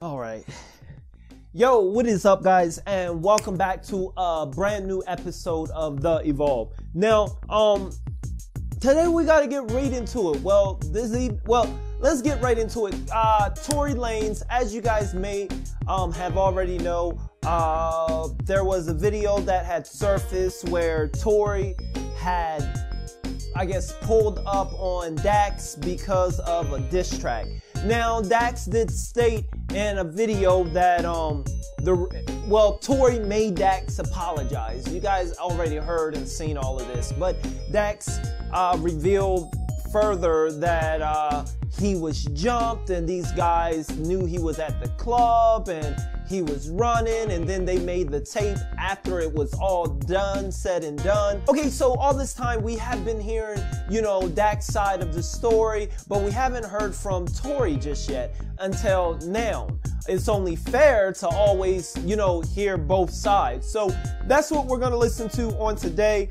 All right. Yo, what is up, guys? And welcome back to a brand new episode of The Evolve. Now, today we gotta get right into it. Let's get right into it. Tory Lanez, as you guys may have already know, there was a video that had surfaced where Tory had, I guess, pulled up on Dax because of a diss track. Now, Dax did state in a video that Tory made Dax apologize. You guys already heard and seen all of this, but Dax revealed further that he was jumped and these guys knew he was at the club and he was running, and then they made the tape after it was all done, said and done. Okay, so all this time we have been hearing, Dax's side of the story, but we haven't heard from Tory just yet until now. It's only fair to always, hear both sides. So that's what we're gonna listen to on today.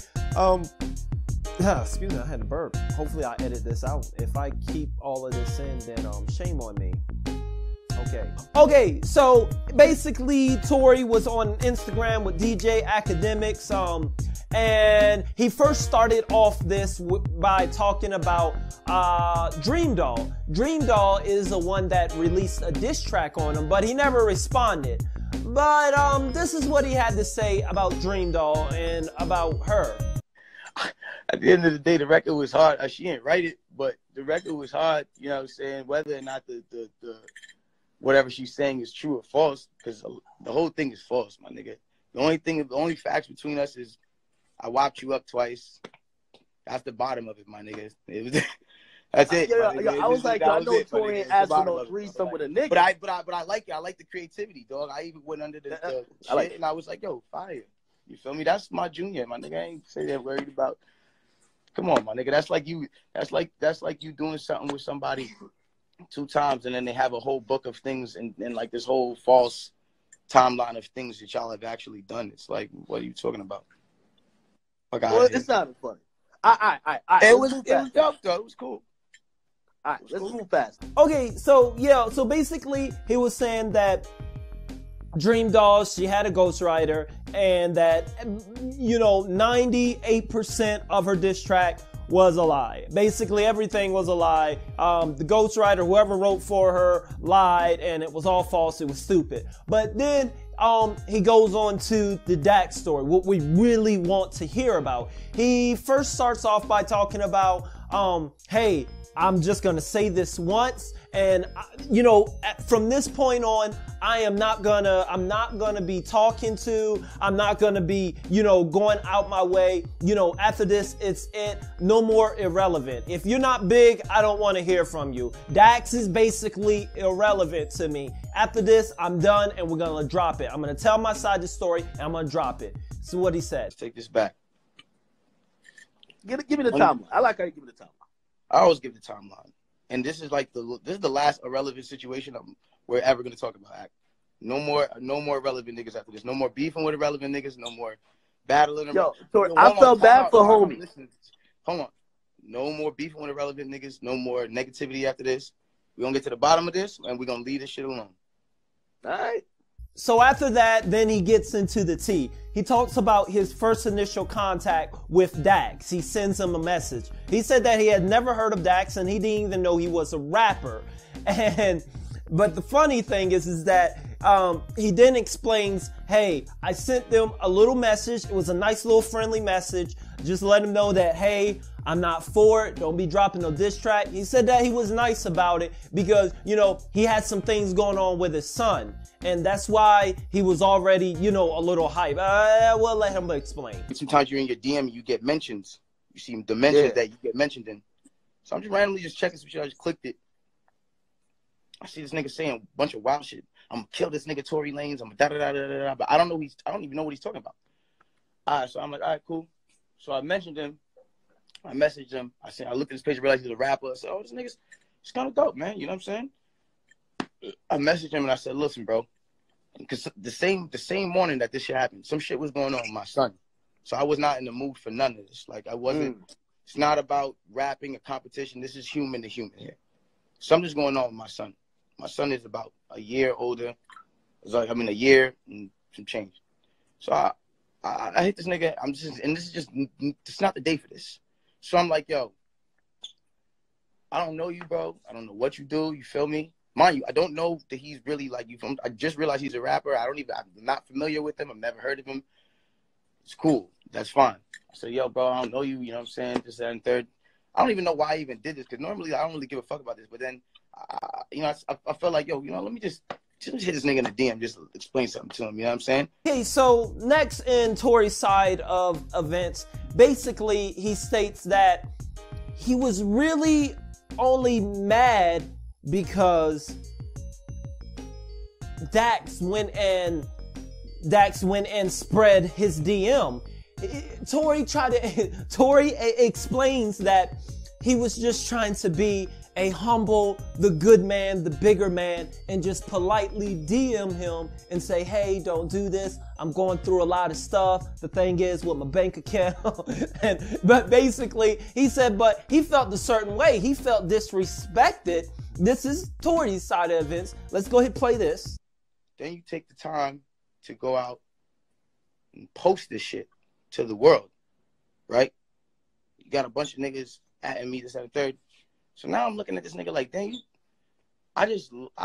Excuse me, I had a burp. Hopefully I edit this out. If I keep all of this in, then shame on me. Okay, so basically Tory was on Instagram with DJ Academics, and he first started off this by talking about Dreamdoll. Dreamdoll is the one that released a diss track on him, but he never responded. But this is what he had to say about Dreamdoll and about her. At the end of the day, the record was hard. She didn't write it, but the record was hard, you know what I'm saying? Whether or not the whatever she's saying is true or false, because the whole thing is false, my nigga. The only facts between us is I whopped you up twice. That's the bottom of it, my nigga. That's it. I was like, I know Tory ain't asking no threesome with a nigga. But I like it. I like the creativity, dog. I even went under the shit, and I was like, yo, fire. You feel me? That's my junior, my nigga. I ain't say that worried about. Come on, my nigga. That's like you doing something with somebody 2 times, and then they have a whole book of things and like this whole false timeline of things that y'all have actually done. It's like, what are you talking about? Well, it's not funny. It was dope though. It was cool. All right, let's move fast. Okay, so yeah, so basically he was saying that Dreamdoll, she had a ghostwriter, and that 98% of her diss track was a lie. Basically, everything was a lie. The ghostwriter, whoever wrote for her, lied, and it was all false. It was stupid. But then he goes on to the Dax story, what we really want to hear about. He first starts off by talking about, hey, I'm just gonna say this once, and from this point on, I'm not gonna be talking to, I'm not gonna be, going out my way. After this, it's it. No more irrelevant. If you're not big, I don't want to hear from you. Dax is basically irrelevant to me. After this, I'm done, and we're gonna drop it. I'm gonna tell my side of the story, and I'm gonna drop it. So what he said. Take this back. Give me the timeline. I like how you give me the timeline. I always give the timeline, and this is like this is the last irrelevant situation we're ever gonna talk about. No more irrelevant niggas after this. No more beefing with irrelevant niggas. No more battling. Yo, I felt bad for homie. Listen, hold on. No more beefing with irrelevant niggas. No more negativity after this. We're gonna get to the bottom of this, and we're gonna leave this shit alone. All right. So after that, then he gets into the tea. He talks about his first initial contact with Dax. He sends him a message. He said that he had never heard of Dax and he didn't even know he was a rapper. But the funny thing is that he then explains, hey, I sent them a little message. It was a nice little friendly message. Just let him know that, hey, I'm not for it. Don't be dropping no diss track. He said that he was nice about it because, he had some things going on with his son. And that's why he was already, a little hype. We'll let him explain. Sometimes you're in your DM and you get mentions. You see dimensions that you get mentioned in. So I'm just randomly checking some shit. I just clicked it. I see this nigga saying a bunch of wild shit. I'm gonna kill this nigga Tory Lanez. I'm gonna da-da-da-da-da-da. But I don't even know what he's talking about. All right, so I'm like, all right, cool. So I mentioned him. I messaged him. I looked at his page and realized he's a rapper. I said, oh, this nigga's kind of dope, man. You know what I'm saying? I messaged him and I said, listen, bro. Because the same morning that this shit happened, some shit was going on with my son. So I was not in the mood for none of this. Like, I wasn't. It's not about rapping, a competition. This is human to human here. Something's going on with my son. My son is about a year older. I mean, a year and some change. So I hit this nigga. And this is just, it's not the day for this. So I'm like, yo, I don't know you, bro. I don't know what you do. You feel me? Mind you, I don't know that he's really like you. I just realized he's a rapper. I'm not familiar with him. I've never heard of him. It's cool. That's fine. I said, yo, bro, I don't know you. You know what I'm saying? This, that, and third. I don't even know why I even did this, because normally I don't really give a fuck about this. But then, you know, I felt like, yo, you know, let me just hit this nigga in the DM, just explain something to him. You know what I'm saying? Okay, so next in Tory's side of events, basically he states that he was really only mad because Dax went and spread his DM. Tory explains that he was just trying to be a humble, the good man, the bigger man, and just politely DM him and say, hey, don't do this. I'm going through a lot of stuff. The thing is with my bank account. But basically, he said, but he felt a certain way. He felt disrespected. This is Tory's side of events. Let's go ahead and play this. Then you take the time to go out and post this shit to the world, right? You got a bunch of niggas at me, this, and the third. So now I'm looking at this nigga like, dang, I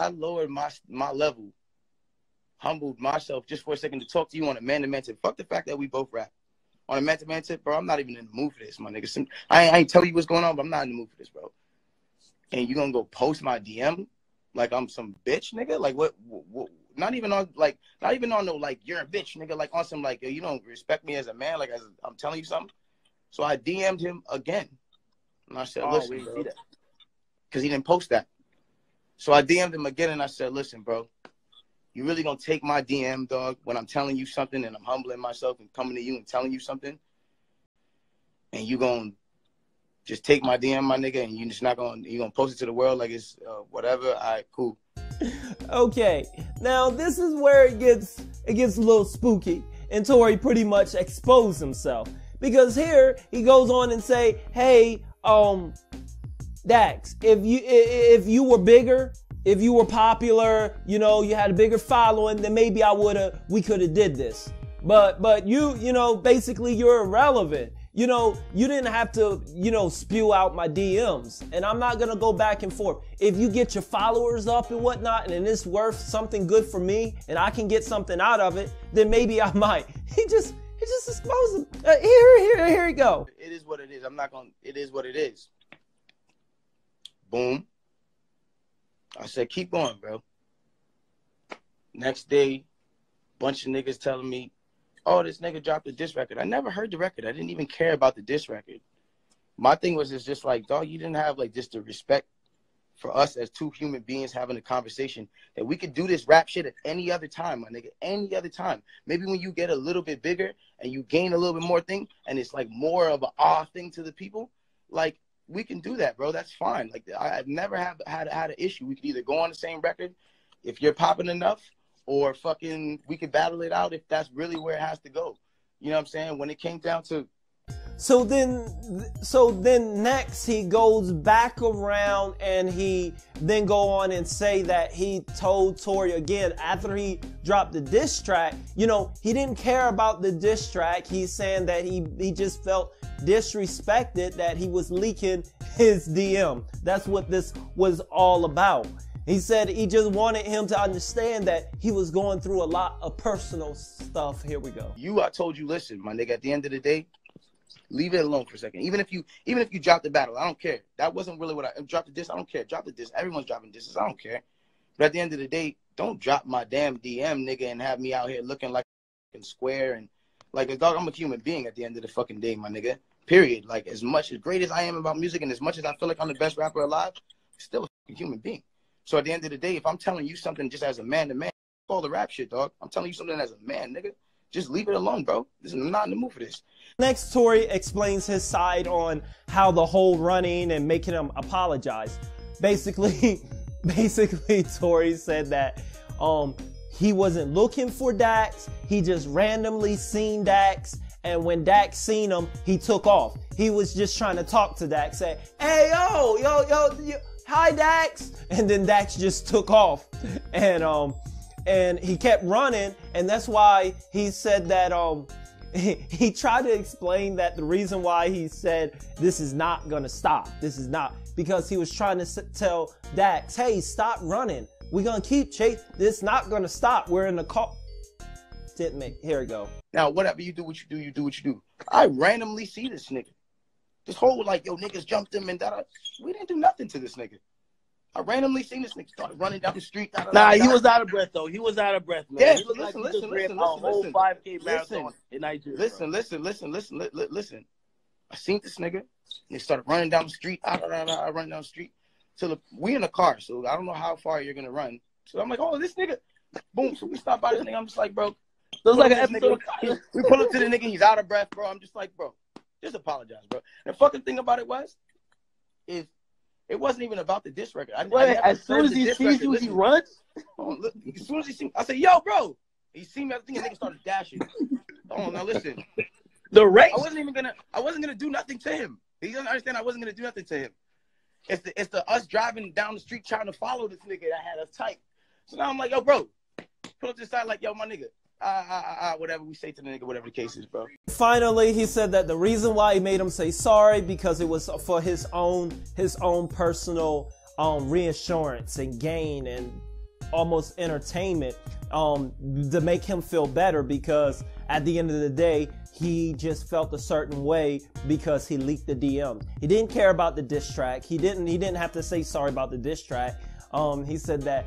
lowered my level, humbled myself just for a second to talk to you on a man-to-man tip. Fuck the fact that we both rap. On a man-to-man tip, bro, I'm not even in the mood for this, my nigga. I ain't telling you what's going on, but I'm not in the mood for this, bro. And you gonna go post my DM like I'm some bitch, nigga? Like what not even on no like you're a bitch, nigga, like on some like you don't respect me as a man, like I'm telling you something. So I DM'd him again. And I said, listen, bro, because he didn't post that. So I DM'd him again and I said, listen, bro, you really gonna take my DM, dog, when I'm telling you something and I'm humbling myself and coming to you and telling you something, and you gonna just take my DM, my nigga, and you gonna post it to the world like it's whatever? All right, cool. Okay, now this is where it gets a little spooky, and Tory pretty much exposed himself, because here he goes on and say, hey, Dax, if you were bigger, if you were popular, you know, you had a bigger following, then maybe we could have did this. But you know, basically you're irrelevant. You know, you didn't have to, you know, spew out my DMs, and I'm not going to go back and forth. If you get your followers up and whatnot, and it's worth something good for me, and I can get something out of it, then maybe I might. He just exposed him. Here you go. It is what it is. It is what it is. Boom. I said, keep going, bro. Next day, bunch of niggas telling me, oh, this nigga dropped a diss record. I never heard the record. I didn't even care about the diss record. My thing was, it's just like, dog, you didn't have like just the respect for us as two human beings having a conversation that we could do this rap shit at any other time, my nigga, any other time. Maybe when you get a little bit bigger and you gain a little bit more thing and it's like more of an awe thing to the people, like we can do that, bro. That's fine. Like I've never had an issue. We could either go on the same record if you're popping enough, or fucking we could battle it out if that's really where it has to go. You know what I'm saying? When it came down to... So then next he goes back around and he then go on and say that he told Tory again after he dropped the diss track, you know, he didn't care about the diss track. He's saying that he just felt disrespected that he was leaking his DM. That's what this was all about. He said he just wanted him to understand that he was going through a lot of personal stuff. Here we go. I told you, listen, my nigga, at the end of the day, leave it alone for a second. Even if you drop the battle, I don't care. That wasn't really what I dropped the diss. I don't care. Drop the diss. Everyone's dropping disses. I don't care. But at the end of the day, don't drop my damn DM, nigga, and have me out here looking like a square and like a dog. I'm a human being at the end of the fucking day, my nigga. Period. Like as great as I am about music and as much as I feel like I'm the best rapper alive, I'm still a fucking human being. So at the end of the day, if I'm telling you something just as a man to man, all the rap shit, dog. I'm telling you something as a man, nigga. Just leave it alone, bro. I'm not in the mood for this. Next, Tory explains his side on how the whole running and making him apologize. Basically, Tory said that he wasn't looking for Dax. He just randomly seen Dax, and when Dax seen him, he took off. He was just trying to talk to Dax, say, "Hey, yo, hi Dax, and then Dax just took off, and he kept running, and that's why he said that he tried to explain that the reason why he said this is not gonna stop, this is not, because he was trying to tell Dax, hey, stop running, we're gonna keep chasing, this not gonna stop, we're in the car. Didn't make, here we go. Now, whatever you do what you do, you do what you do. I randomly see this nigga. This whole, like, yo, niggas jumped him and that. We didn't do nothing to this nigga. I randomly seen this nigga start running down the street. Nah, he was out of breath, though. He was out of breath, man. Yeah, he looked listen, like he just ran listen, a whole listen, 5K marathon in Nigeria. Listen. I seen this nigga. He started running down the street. I run down the street. Till we in the car, so I don't know how far you're gonna run. So I'm like, oh, this nigga. Boom. So we stop by this nigga. I'm just like, bro. So it's like an episode of... We pull up to the nigga. He's out of breath, bro. I'm just like, bro, just apologize, bro. And the fucking thing about it is it wasn't even about the diss record. As soon as he sees you, he runs? Oh, look, as soon as he sees me, I say, yo, bro. He seen me, I think the nigga started dashing. Oh, now listen. The race? I wasn't gonna do nothing to him. He doesn't understand I wasn't gonna do nothing to him. It's the us driving down the street trying to follow this nigga that had us tight. So now I'm like, yo, bro, pull up to the side like, yo, my nigga. Whatever we say to the nigga, whatever the case is, bro. Finally, he said that the reason why he made him say sorry because it was for his own personal reassurance and gain and almost entertainment to make him feel better, because at the end of the day he just felt a certain way because he leaked the DMs. He didn't care about the diss track. He didn't have to say sorry about the diss track. He said that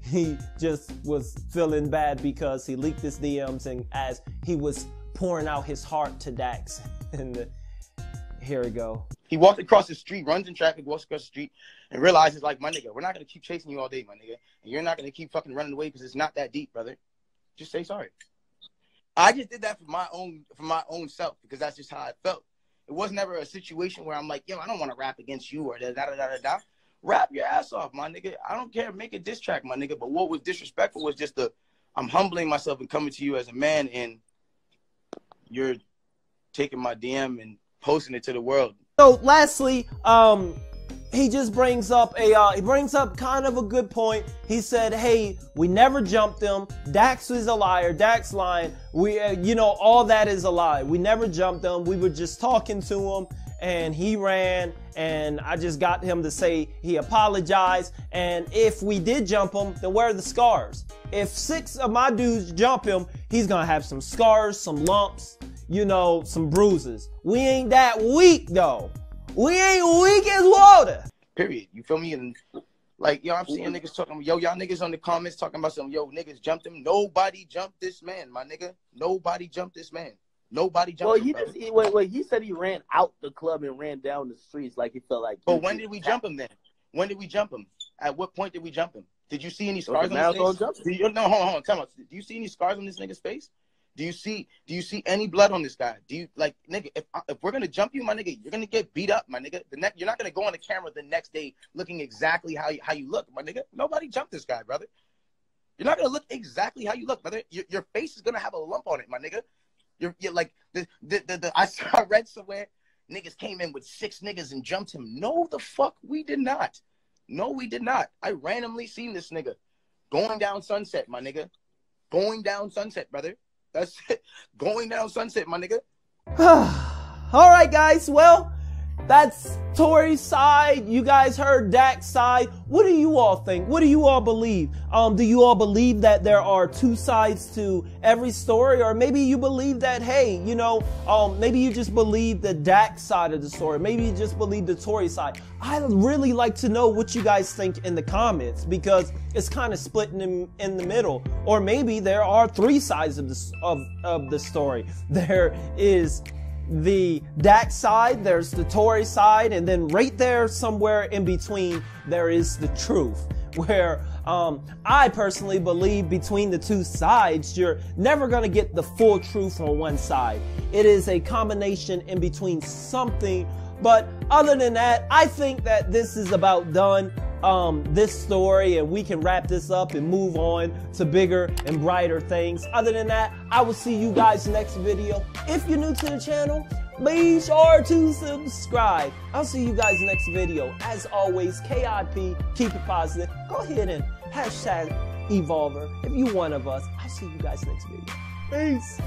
he just was feeling bad because he leaked his DMs and as he was pouring out his heart to Dax. And here we go. He walked across the street, runs in traffic, walks across the street, and realizes, like, my nigga, we're not going to keep chasing you all day, my nigga. And you're not going to keep fucking running away because it's not that deep, brother. Just say sorry. I just did that for my own self because that's just how I felt. It was never a situation where I'm like, yo, I don't want to rap against you or da-da-da-da-da. Rap your ass off, my nigga. I don't care. Make a diss track, my nigga. But what was disrespectful was just I'm humbling myself and coming to you as a man, and you're taking my DM and posting it to the world. So lastly, he just brings up kind of a good point. He said, hey, we never jumped him. Dax is a liar. Dax lying. All that is a lie. We never jumped him. We were just talking to him and he ran, and I just got him to say he apologized. And if we did jump him, then where are the scars? If 6 of my dudes jump him, he's gonna have some scars, some lumps, some bruises. We ain't that weak though. We ain't weak as water. Period. You feel me? And like, yo, I'm seeing niggas talking, yo, y'all niggas on the comments talking about some, yo, niggas jumped him. Nobody jumped this man, my nigga. Nobody jumped this man. Nobody jumped him. He said he ran out the club and ran down the streets like he felt like. But when did we jump him then? When did we jump him? At what point did we jump him? Did you see any scars on his face? No, hold on, tell me. Do you see any scars on this nigga's face? Do you see any blood on this guy? Do you, like, nigga, if we're gonna jump you, my nigga, you're gonna get beat up, my nigga. You're not gonna go on the camera the next day looking exactly how you look, my nigga. Nobody jumped this guy, brother. You're not gonna look exactly how you look, brother. Your face is gonna have a lump on it, my nigga. You're like I read somewhere niggas came in with 6 niggas and jumped him. No, the fuck we did not. No, we did not. I randomly seen this nigga going down Sunset, my nigga. Going down Sunset, brother. That's it. Going down Sunset, my nigga. All right, guys. Well, that's Tory's side. You guys heard Dax's side. What do you all think? What do you all believe? Do you all believe that there are 2 sides to every story? Or maybe you believe that, hey, maybe you just believe the Dax side of the story. Maybe you just believe the Tory side. I'd really like to know what you guys think in the comments, because it's kind of split in the middle. Or maybe there are 3 sides of the story. There is the Dax side, there's the Tory side, and then right there somewhere in between there is the truth, where I personally believe between the 2 sides you're never going to get the full truth on one side. It is a combination in between something, but other than that, I think that this is about done. this story and we can wrap this up and move on to bigger and brighter things. Other than that, I will see you guys next video. If you're new to the channel, be sure to subscribe. I'll see you guys next video. As always, KIP, keep it positive. Go ahead and hashtag Evolver if you're one of us. I'll see you guys next video. Peace.